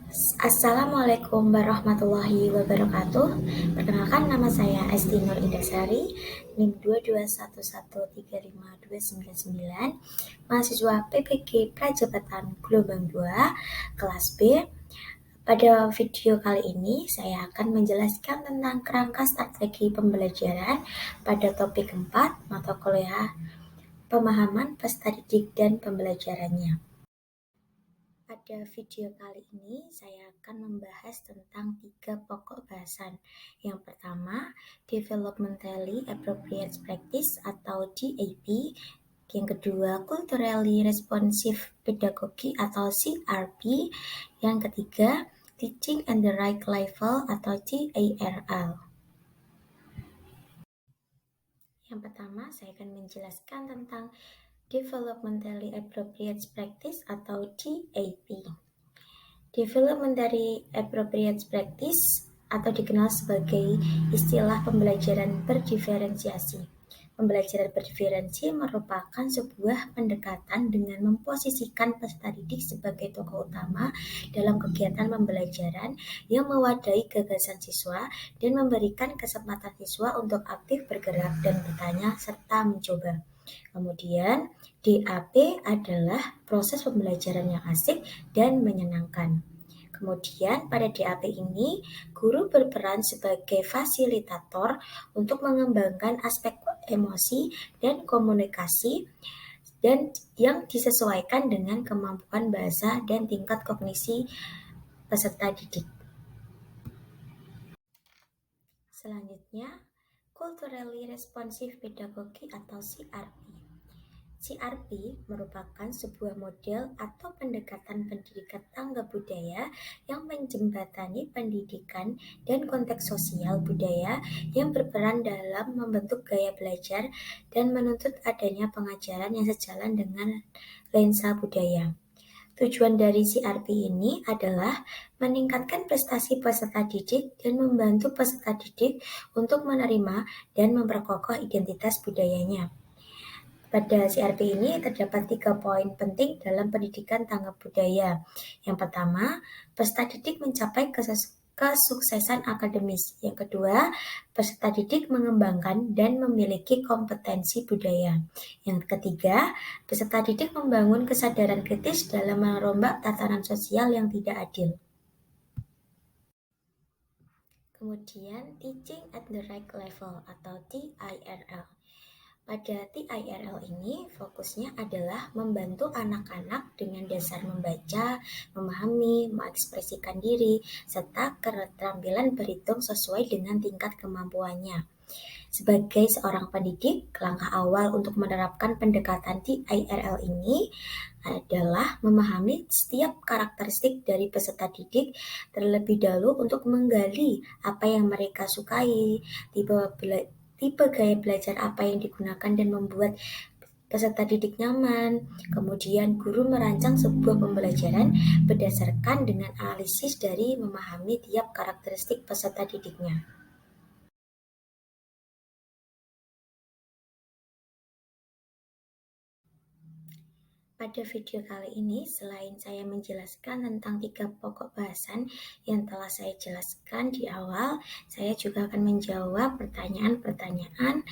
Assalamualaikum warahmatullahi wabarakatuh. Perkenalkan, nama saya Esti Nur Indasari, NIM 221135299, mahasiswa PPG Prajabatan Gelombang 2, kelas B. Pada video kali ini, saya akan menjelaskan tentang kerangka strategi pembelajaran pada topik 4, mata kuliah pemahaman peserta didik dan pembelajarannya. Pada video kali ini, saya akan membahas tentang 3 pokok bahasan. Yang pertama, Developmentally Appropriate Practice atau DAP. Yang kedua, Culturally Responsive Pedagogy atau CRP. Yang ketiga, Teaching at the Right Level atau TARL. Yang pertama, saya akan menjelaskan tentang Developmentally Appropriate Practice atau DAP. Developmentally Appropriate Practice atau dikenal sebagai istilah pembelajaran berdiferensiasi. Pembelajaran berdiferensi merupakan sebuah pendekatan dengan memposisikan peserta didik sebagai tokoh utama dalam kegiatan pembelajaran yang mewadahi gagasan siswa dan memberikan kesempatan siswa untuk aktif bergerak dan bertanya serta mencoba. Kemudian, DAP adalah proses pembelajaran yang asik dan menyenangkan. Kemudian, pada DAP ini, guru berperan sebagai fasilitator untuk mengembangkan aspek emosi dan komunikasi dan yang disesuaikan dengan kemampuan bahasa dan tingkat kognisi peserta didik. Selanjutnya, Culturally Responsive Pedagogy atau CRP. CRP merupakan sebuah model atau pendekatan pendidikan tanggap budaya yang menjembatani pendidikan dan konteks sosial budaya yang berperan dalam membentuk gaya belajar dan menuntut adanya pengajaran yang sejalan dengan lensa budaya. Tujuan dari CRP ini adalah meningkatkan prestasi peserta didik dan membantu peserta didik untuk menerima dan memperkokoh identitas budayanya. Pada CRP ini terdapat 3 poin penting dalam pendidikan tanggap budaya. Yang pertama, peserta didik mencapai kesuksesan akademis. Yang kedua, peserta didik mengembangkan dan memiliki kompetensi budaya. Yang ketiga, peserta didik membangun kesadaran kritis dalam merombak tatanan sosial yang tidak adil. Kemudian, Teaching at the Right Level atau TIRL. Pada TIRL ini, fokusnya adalah membantu anak-anak dengan dasar membaca, memahami, mengekspresikan diri, serta keterampilan berhitung sesuai dengan tingkat kemampuannya. Sebagai seorang pendidik, langkah awal untuk menerapkan pendekatan TIRL ini adalah memahami setiap karakteristik dari peserta didik terlebih dahulu untuk menggali apa yang mereka sukai, tipe gaya belajar apa yang digunakan dan membuat peserta didik nyaman. Kemudian guru merancang sebuah pembelajaran berdasarkan dengan analisis dari memahami tiap karakteristik peserta didiknya. Pada video kali ini, selain saya menjelaskan tentang 3 pokok bahasan yang telah saya jelaskan di awal, saya juga akan menjawab pertanyaan-pertanyaan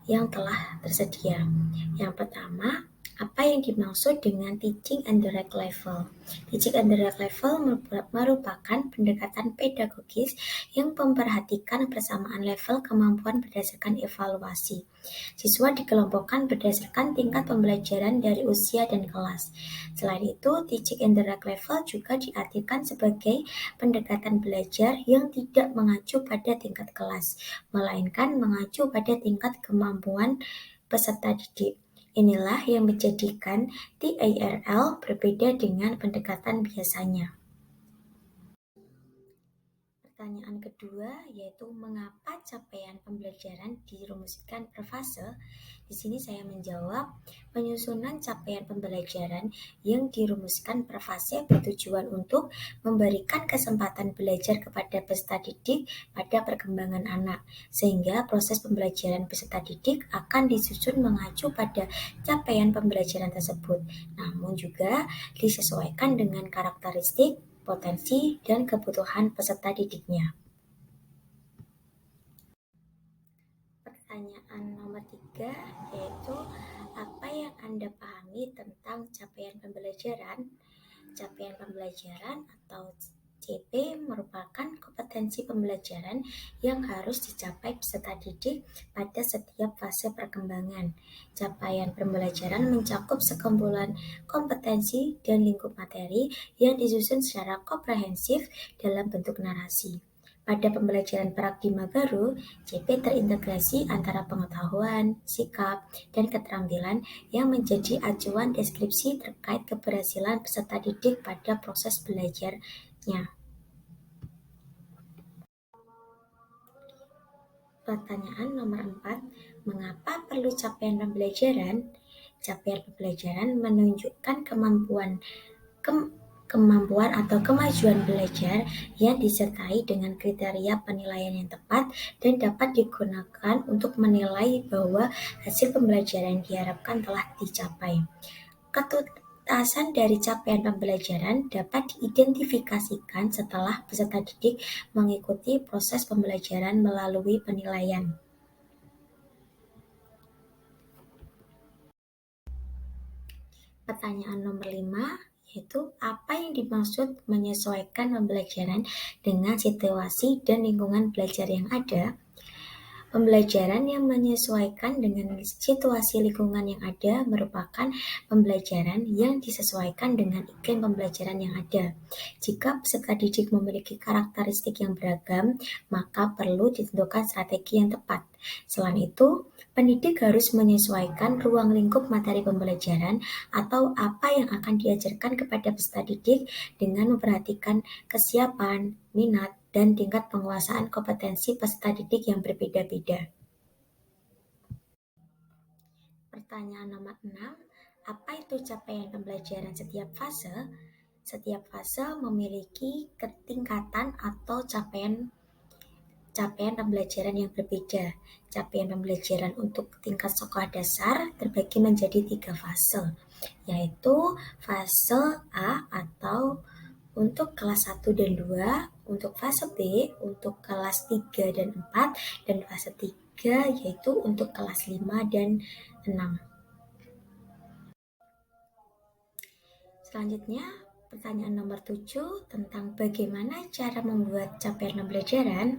yang telah tersedia. Yang pertama, apa yang dimaksud dengan teaching at the right level? Teaching at the right level merupakan pendekatan pedagogis yang memperhatikan persamaan level kemampuan berdasarkan evaluasi. Siswa dikelompokkan berdasarkan tingkat pembelajaran dari usia dan kelas. Selain itu, teaching at the right level juga diartikan sebagai pendekatan belajar yang tidak mengacu pada tingkat kelas, melainkan mengacu pada tingkat kemampuan peserta didik. Inilah yang menjadikan TIRL berbeda dengan pendekatan biasanya. Pertanyaan kedua yaitu mengapa capaian pembelajaran dirumuskan per fase? Di sini saya menjawab, penyusunan capaian pembelajaran yang dirumuskan per fase bertujuan untuk memberikan kesempatan belajar kepada peserta didik pada perkembangan anak, sehingga proses pembelajaran peserta didik akan disusun mengacu pada capaian pembelajaran tersebut, namun juga disesuaikan dengan karakteristik potensi, dan kebutuhan peserta didiknya. Pertanyaan nomor 3 yaitu apa yang Anda pahami tentang capaian pembelajaran? Capaian pembelajaran atau CP merupakan kompetensi pembelajaran yang harus dicapai peserta didik pada setiap fase perkembangan. Capaian pembelajaran mencakup sekumpulan kompetensi dan lingkup materi yang disusun secara komprehensif dalam bentuk narasi. Pada pembelajaran Pragima baru, CP terintegrasi antara pengetahuan, sikap, dan keterampilan yang menjadi acuan deskripsi terkait keberhasilan peserta didik pada proses belajarnya. Pertanyaan nomor 4, mengapa perlu capaian pembelajaran? Capaian pembelajaran menunjukkan kemampuan atau kemajuan belajar yang disertai dengan kriteria penilaian yang tepat dan dapat digunakan untuk menilai bahwa hasil pembelajaran yang diharapkan telah dicapai. Ketuntasan dari capaian pembelajaran dapat diidentifikasikan setelah peserta didik mengikuti proses pembelajaran melalui penilaian. Pertanyaan nomor 5 yaitu apa yang dimaksud menyesuaikan pembelajaran dengan situasi dan lingkungan belajar yang ada? Pembelajaran yang menyesuaikan dengan situasi lingkungan yang ada merupakan pembelajaran yang disesuaikan dengan iklim pembelajaran yang ada. Jika peserta didik memiliki karakteristik yang beragam, maka perlu ditentukan strategi yang tepat. Selain itu, pendidik harus menyesuaikan ruang lingkup materi pembelajaran atau apa yang akan diajarkan kepada peserta didik dengan memperhatikan kesiapan, minat, dan tingkat penguasaan kompetensi peserta didik yang berbeda-beda. Pertanyaan nomor 6, apa itu capaian pembelajaran setiap fase? Setiap fase memiliki ketingkatan atau capaian pembelajaran yang berbeda. Capaian pembelajaran untuk tingkat sekolah dasar terbagi menjadi 3 fase, yaitu fase A atau untuk kelas 1 dan 2, untuk fase B untuk kelas 3 dan 4, dan fase 3 yaitu untuk kelas 5 dan 6. Selanjutnya, pertanyaan nomor 7 tentang bagaimana cara membuat capaian pembelajaran.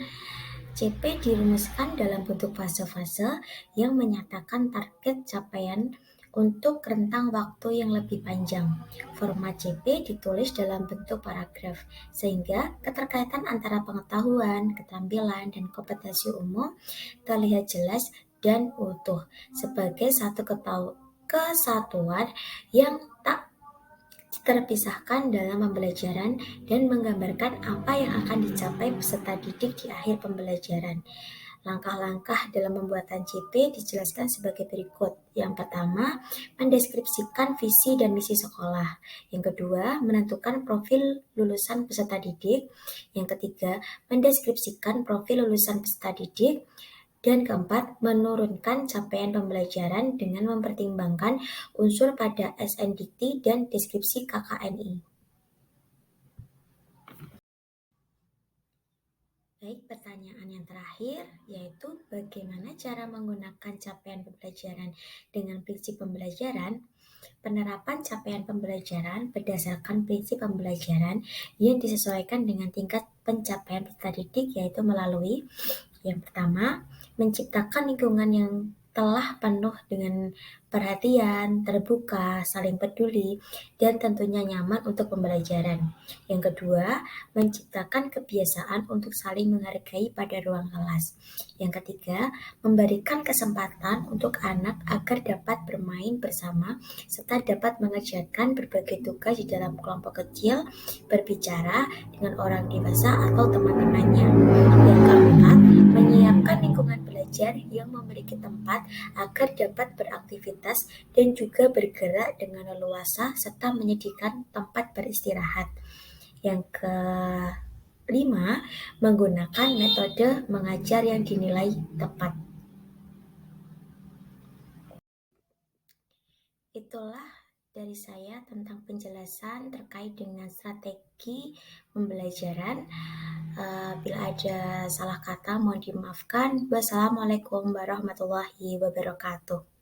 CP dirumuskan dalam bentuk fase-fase yang menyatakan target capaian untuk rentang waktu yang lebih panjang. Format CP ditulis dalam bentuk paragraf, sehingga keterkaitan antara pengetahuan, keterampilan, dan kompetensi umum terlihat jelas dan utuh sebagai satu kesatuan yang tak terpisahkan dalam pembelajaran dan menggambarkan apa yang akan dicapai peserta didik di akhir pembelajaran. Langkah-langkah dalam pembuatan CP dijelaskan sebagai berikut. Yang pertama, mendeskripsikan visi dan misi sekolah. Yang kedua, menentukan profil lulusan peserta didik. Yang ketiga, mendeskripsikan profil lulusan peserta didik. Dan keempat, menurunkan capaian pembelajaran dengan mempertimbangkan unsur pada SNDT dan deskripsi KKNI. Baik, pertanyaan yang terakhir yaitu bagaimana cara menggunakan capaian pembelajaran dengan prinsip pembelajaran. Penerapan capaian pembelajaran berdasarkan prinsip pembelajaran yang disesuaikan dengan tingkat pencapaian peserta didik, yaitu melalui yang pertama, menciptakan lingkungan yang telah penuh dengan perhatian, terbuka, saling peduli, dan tentunya nyaman untuk pembelajaran. Yang kedua, menciptakan kebiasaan untuk saling menghargai pada ruang kelas. Yang ketiga, memberikan kesempatan untuk anak agar dapat bermain bersama serta dapat mengerjakan berbagai tugas di dalam kelompok kecil, berbicara dengan orang dewasa atau teman-temannya. Yang keempat, menyiapkan lingkungan belajar yang memiliki tempat agar dapat beraktivitas dan juga bergerak dengan leluasa serta menyediakan tempat beristirahat. Yang kelima, menggunakan metode mengajar yang dinilai tepat. Itulah dari saya tentang penjelasan terkait dengan strategi pembelajaran. Bila ada salah kata mohon dimaafkan. Wassalamualaikum warahmatullahi wabarakatuh.